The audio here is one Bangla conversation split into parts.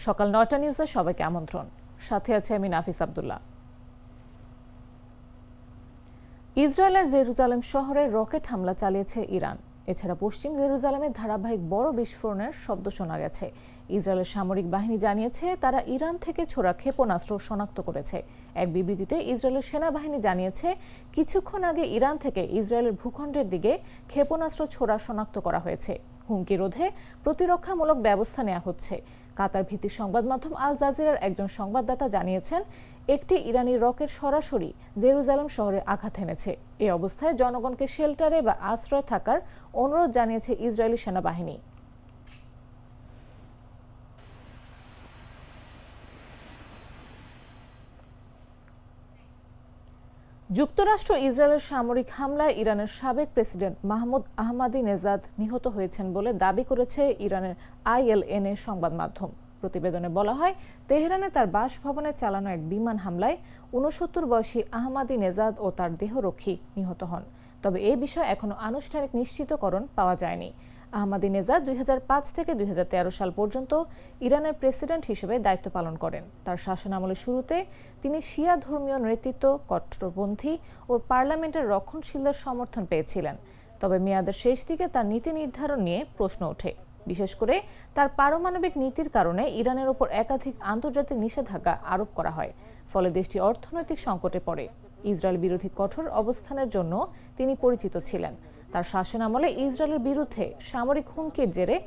সকাল ৯টা নিউজে সবাইকে আমন্ত্রণ। সাথে আছে আমি নাফিস আব্দুল্লাহ। ইসরায়েলের জেরুজালেম শহরে রকেট হামলা চালিয়েছে ইরান। এছাড়া পশ্চিম জেরুজালেমে ধারাবাহিক বড় বিস্ফোরণের শব্দ শোনা গেছে। ইসরায়েলের সামরিক বাহিনী জানিয়েছে তারা ইরান থেকে ছোড়া ক্ষেপণাস্ত্র শনাক্ত করেছে। এক বিবৃতিতে ইসরায়েলের সেনাবাহিনী জানিয়েছে কিছুক্ষণ আগে ইরান থেকে ইসরায়েলের ভূখণ্ডের দিকে ক্ষেপণাস্ত্র ছোড়া শনাক্ত করা হয়েছে। হুমকি রোধে প্রতিরক্ষামূলক ব্যবস্থা নেওয়া হচ্ছে। কাতার ভিত্তিক সংবাদ মাধ্যম আল জাজিরার একজন সংবাদদাতা জানিয়েছেন একটি ইরানি রকেট সরাসরি জেরুজালেম শহরে আঘাত এনেছে। এই অবস্থায় জনগণকে শেল্টারে বা আশ্রয় থাকার অনুরোধ জানিয়েছে ইসরায়েলি সেনাবাহিনী। যুক্তরাষ্ট্র ইসরায়েলের সামরিক হামলায় ইরানের সাবেক প্রেসিডেন্ট মাহমুদ আহমাদিনেজাদ নিহত হয়েছেন বলে দাবি করেছে ইরানের ILNA সংবাদ মাধ্যম। প্রতিবেদনে বলা হয় তেহরানে তার বাসভবনে চালানো এক বিমান হামলায় ৬৯ বয়সী আহমাদিনেজাদ ও তার দেহরক্ষী নিহত হন। তবে এই বিষয়ে এখনো আনুষ্ঠানিক নিশ্চিতকরণ পাওয়া যায়নি। আহমাদিনেজাদ ২০০৫ থেকে ২০১৩ সাল পর্যন্ত ইরানের প্রেসিডেন্ট হিসেবে দায়িত্ব পালন করেন। তার শাসনামলের শুরুতে তিনি শিয়া ধর্মীয় নেতৃত্ব, কট্টরপন্থী ও পার্লামেন্টের রক্ষণশীলদের সমর্থন পেয়েছিলেন। তবে মেয়াদের শেষ দিকে তার নীতি নির্ধারণ নিয়ে প্রশ্ন ওঠে। বিশেষ করে তার পারমাণবিক নীতির কারণে ইরানের উপর একাধিক আন্তর্জাতিক নিষেধাজ্ঞা আরোপ করা হয়। ফলে দেশটি অর্থনৈতিক সংকটে পড়ে। ইসরায়েল বিরোধী কঠোর অবস্থানের জন্য তিনি পরিচিত ছিলেন। তার শাসনামলে ইসরায়েলের বিরুদ্ধে সামরিক হুমকির জেরে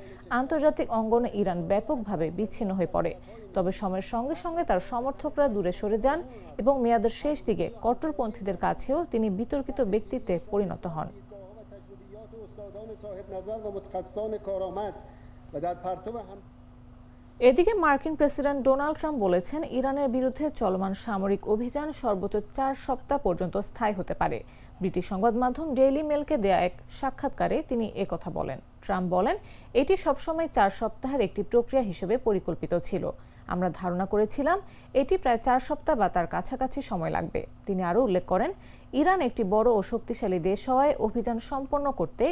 আন্তর্জাতিক অঙ্গনে ইরান ব্যাপকভাবে বিচ্ছিন্ন হয়ে পড়ে। তবে সময়ের সঙ্গে সঙ্গে তার সমর্থকরা দূরে সরে যান এবং মেয়াদের শেষ দিকে কট্টরপন্থীদের কাছেও তিনি বিতর্কিত ব্যক্তিত্বে পরিণত হন। এদিকে মার্কিন প্রেসিডেন্ট ডোনাল্ড ট্রাম্প বলেছেন ইরানের বিরুদ্ধে চলমান সামরিক অভিযান সর্বোচ্চ ৪ সপ্তাহ পর্যন্ত স্থায়ী হতে পারে। ব্রিটিশ সংবাদ মাধ্যম ডেইলি মেলকে দেয়া এক সাক্ষাৎকারে তিনি একথা বলেন। ট্রাম্প বলেন, এটি সবসময় ৪ সপ্তাহের একটি প্রক্রিয়া হিসেবে পরিকল্পিত ছিল। আমরা ধারণা করেছিলাম এটি প্রায় ৪ সপ্তাহ বা তার কাছাকাছি সময় লাগবে। তিনি আরও উল্লেখ করেন, ইরান একটি বড় ও শক্তিশালী দেশ হওয়ায় অভিযান সম্পন্ন করতে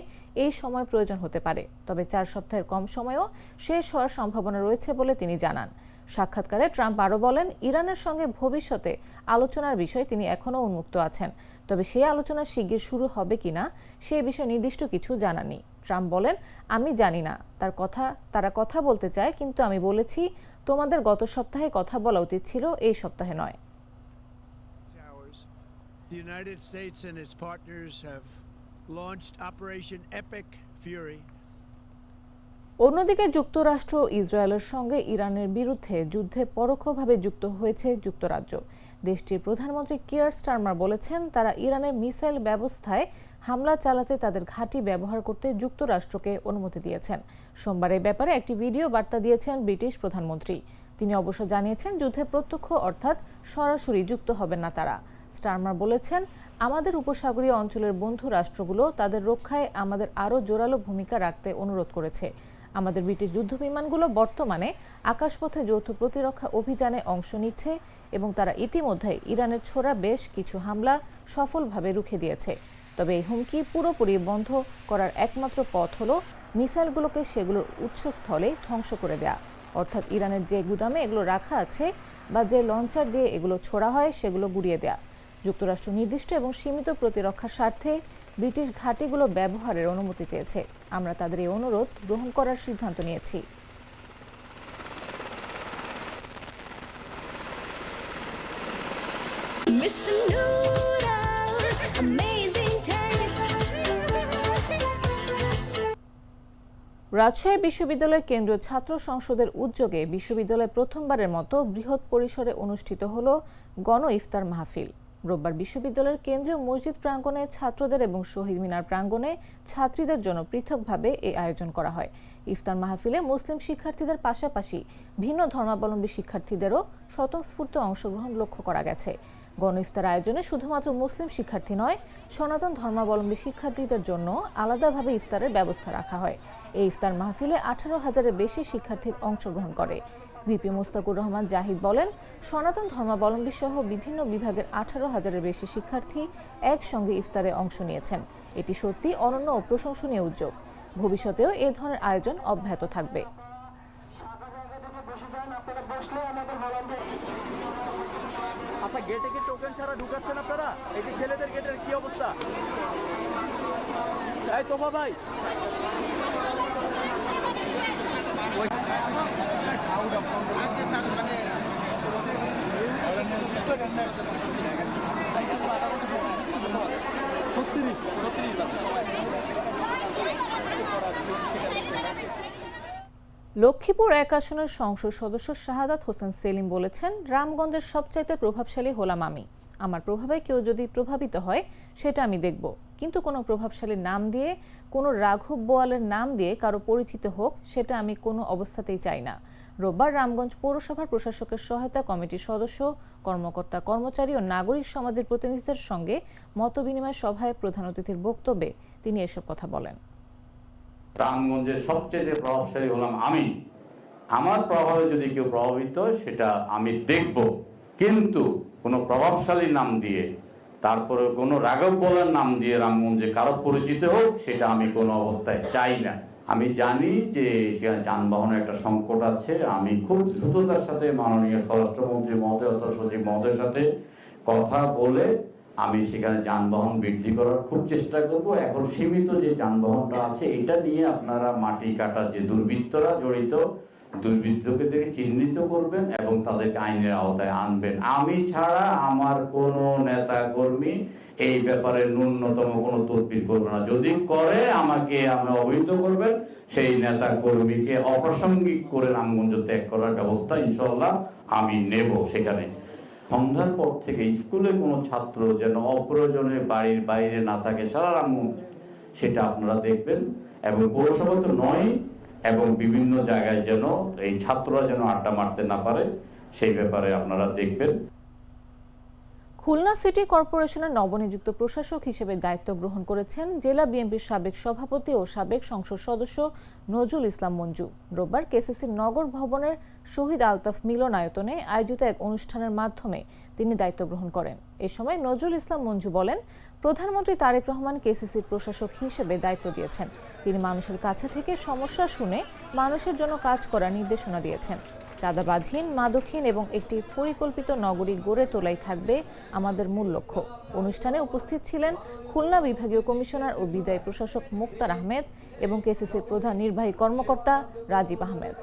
এই সময় প্রয়োজন হতে পারে। তবে ৪ সপ্তাহের কম সময়েও শেষ হওয়ার সম্ভাবনা রয়েছে বলে তিনি জানান। সাক্ষাৎকারে ট্রাম্প আরও বলেন, ইরানের সঙ্গে ভবিষ্যতে আলোচনার বিষয়ে তিনি এখনও উন্মুক্ত আছেন। তবে সেই আলোচনা শিগগির শুরু হবে কিনা সে বিষয়ে নির্দিষ্ট কিছু জানাননি। ট্রাম্প বলেন, আমি জানি না তারা কথা বলতে চায়, কিন্তু আমি বলেছি তোমাদের গত সপ্তাহে কথা বলা উচিত ছিল, এই সপ্তাহে নয়। The United States and its partners have launched Operation Epic Fury. অন্যদিকে যুক্তরাষ্ট্র ইসরায়েলের সঙ্গে ইরানের বিরুদ্ধে যুদ্ধে পরোক্ষভাবে যুক্ত হয়েছে যুক্তরাজ্য। দেশটির প্রধানমন্ত্রী কিয়ার স্টারমার বলেছেন তারা ইরানের মিসাইল ব্যবস্থায় হামলা চালাতে তাদের ঘাঁটি ব্যবহার করতে যুক্তরাষ্ট্রকে অনুমতি দিয়েছেন। সোমবার এই ব্যাপারে একটি ভিডিও বার্তা দিয়েছেন ব্রিটিশ প্রধানমন্ত্রী। তিনি অবশ্য জানিয়েছেন যুদ্ধে প্রত্যক্ষ অর্থাৎ সরাসরি যুক্ত হবেন না তারা। স্টারমার বলেছেন, আমাদের উপসাগরীয় অঞ্চলের বন্ধু রাষ্ট্রগুলো তাদের রক্ষায় আমাদের আরও জোরালো ভূমিকা রাখতে অনুরোধ করেছে। আমাদের ব্রিটিশ যুদ্ধবিমানগুলো বর্তমানে আকাশপথে যৌথ প্রতিরক্ষা অভিযানে অংশ নিচ্ছে এবং তারা ইতিমধ্যে ইরানের ছোড়া বেশ কিছু হামলা সফলভাবে রুখে দিয়েছে। তবে এই হুমকি পুরোপুরি বন্ধ করার একমাত্র পথ হলো মিসাইলগুলোকে সেগুলোর উৎসস্থলে ধ্বংস করে দেয়া, অর্থাৎ ইরানের যে গুদামে এগুলো রাখা আছে বা যে লঞ্চার দিয়ে এগুলো ছোড়া হয় সেগুলো গুড়িয়ে দেয়া। যুক্তরাষ্ট্র নির্দিষ্ট এবং সীমিত প্রতিরক্ষার স্বার্থে ব্রিটিশ ঘাঁটিগুলো ব্যবহারের অনুমতি চেয়েছে। আমরা তাদের এই অনুরোধ গ্রহণ করার সিদ্ধান্ত নিয়েছি। রাজশাহী বিশ্ববিদ্যালয়ের কেন্দ্রীয় ছাত্র সংসদের উদ্যোগে বিশ্ববিদ্যালয়ে প্রথমবারের মতো বৃহৎ পরিসরে অনুষ্ঠিত হল গণ ইফতার মাহফিল। রোববার বিশ্ববিদ্যালয়ের কেন্দ্রীয় মসজিদ প্রাঙ্গণে ছাত্রদের এবং শহীদ মিনার প্রাঙ্গণে ছাত্রীদের জন্য পৃথকভাবে এই আয়োজন করা হয়। ইফতার মাহফিলে মুসলিম শিক্ষার্থীদের পাশাপাশি ভিন্ন ধর্মাবলম্বী শিক্ষার্থীদেরও স্বতঃস্ফূর্ত অংশগ্রহণ লক্ষ্য করা গেছে। গণ ইফতার আয়োজনে শুধুমাত্র মুসলিম শিক্ষার্থী নয়, সনাতন ধর্মাবলম্বী শিক্ষার্থীদের জন্য আলাদাভাবে ইফতারের ব্যবস্থা রাখা হয়। এই ইফতার মাহফিলে 18,000-এর বেশি শিক্ষার্থী অংশগ্রহণ করে। ভিপি মুস্তাকুর রহমান জাহিদ বলেন, সনাতন ধর্মাবলম্বী সহ বিভিন্ন বিভাগের 18,000-এর বেশি শিক্ষার্থী একসঙ্গে ইফতারে অংশ নিয়েছেন। এটি সত্যি অনন্য ও প্রশংসনীয় উদ্যোগ। ভবিষ্যতেও এ ধরনের আয়োজন অব্যাহত থাকবে। গেটে কি টোকেন ছাড়া ঢুকাচ্ছেন আপনারা? এই যে ছেলেদের গেটের কি অবস্থা? এই তোফা ভাই, লক্ষ্মীপুর ১ আসনের সংসদ সদস্য শাহাদাত হোসেন সেলিম বলেছেন, রামগঞ্জের সবচাইতে প্রভাবশালী হলাম আমি। আমার প্রভাবে কেউ যদি প্রভাবিত হয় সেটা আমি দেখব, কিন্তু কোনো প্রভাবশালী নাম দিয়ে, কোনো রাঘব বোয়ালের নাম দিয়ে কারো পরিচিত হোক সেটা আমি কোনো অবস্থাতেই চাই না। রোববার রামগঞ্জ পৌরসভার প্রশাসকের সহায়তা কমিটির সদস্য, কর্মকর্তা, কর্মচারী ও নাগরিক সমাজের প্রতিনিধিদের সঙ্গে মতবিনিময় সভায় প্রধান অতিথির বক্তব্যে তিনি এসব কথা বলেন। রামগঞ্জের সবচেয়ে প্রভাবশালী হলাম আমি। আমার প্রভাবে যদি কেউ প্রভাবিত হয় সেটা আমি দেখব, কিন্তু কোনো প্রভাবশালী নাম দিয়ে, তারপরে কোনো রাঘব বলার নাম দিয়ে রামগঞ্জে কারো পরিচিত হোক সেটা আমি কোনো অবস্থায় চাই না। আমি জানি যে সেখানে যানবাহনের একটা সংকট আছে। আমি খুব দ্রুততার সাথে মাননীয় স্বরাষ্ট্রমন্ত্রী মহোদয় অথবা সচিব মহোদয়ের সাথে কথা বলে আমি সেখানে যানবাহন বৃদ্ধি করার খুব চেষ্টা করব। এখন সীমিত যে যানবাহনটা আছে এটা নিয়ে আপনারা মাটি কাটার যে দুর্বৃত্তরা জড়িত, দুর্বৃত্তকে দেখে চিহ্নিত করবেন এবং তাদেরকে আইনের আওতায় আনবেন। আমি ছাড়া আমার কোনো নেতা কর্মী এই ব্যাপারে ন্যূনতম কোনো তদবির করবে না। যদি করে আমাকে অবহিত করবেন, সেই নেতা কর্মীকে অপ্রাসঙ্গিক করে রামগঞ্জ ত্যাগ করার ব্যবস্থা ইনশাল্লাহ আমি নেব। সেখানে সন্ধ্যার পর থেকে স্কুলে কোনো ছাত্র যেন অপ্রয়োজনে বাড়ির বাইরে না থাকে সারা রামগঞ্জ, সেটা আপনারা দেখবেন। এবং পৌরসভা তো নয়, এবং বিভিন্ন জায়গায় যেন এই ছাত্ররা যেন আড্ডা মারতে না পারে সেই ব্যাপারে আপনারা দেখবেন। খুলনা সিটি কর্পোরেশনের নবনিযুক্ত প্রশাসক হিসেবে দায়িত্ব গ্রহণ করেছেন জেলা বিএনপির সাবেক সভাপতি ও সাবেক সংসদ সদস্য নজরুল ইসলাম মঞ্জু। রোববার কেসিসির নগর ভবনের শহীদ আলতাফ মিলনায়তনে আয়োজিত এক অনুষ্ঠানের মাধ্যমে তিনি দায়িত্ব গ্রহণ করেন। এ সময় নজরুল ইসলাম মঞ্জু বলেন, প্রধানমন্ত্রী তারেক রহমান কেসিসির প্রশাসক হিসেবে দায়িত্ব দিয়েছেন। তিনি মানুষের কাছে থেকে সমস্যা শুনে মানুষের জন্য কাজ করার নির্দেশনা দিয়েছেন। চাঁদাবাজহীন, মাদকহীন এবং একটি পরিকল্পিত নগরী গড়ে তোলাই থাকবে আমাদের মূল লক্ষ্য। অনুষ্ঠানে উপস্থিত ছিলেন খুলনা বিভাগীয় কমিশনার ও বিদায়ী প্রশাসক মুক্তার আহমেদ এবং কেসিসির প্রধান নির্বাহী কর্মকর্তা রাজীব আহমেদ।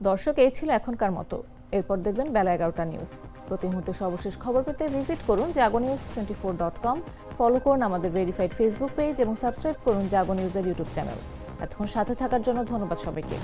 দর্শক, এই ছিল এখনকার মতো। এরপর দেখবেন বেলা 11টা নিউজ। প্রতি মুহূর্তে সর্বশেষ খবর পেতে ভিজিট করুন jagonews24.com, ফলো করুন আমাদের ভেরিফাইড ফেসবুক পেজ এবং সাবস্ক্রাইব করুন জাগো নিউজের ইউটিউব চ্যানেল। এতক্ষণ সাথে থাকার জন্য ধন্যবাদ সবাইকে।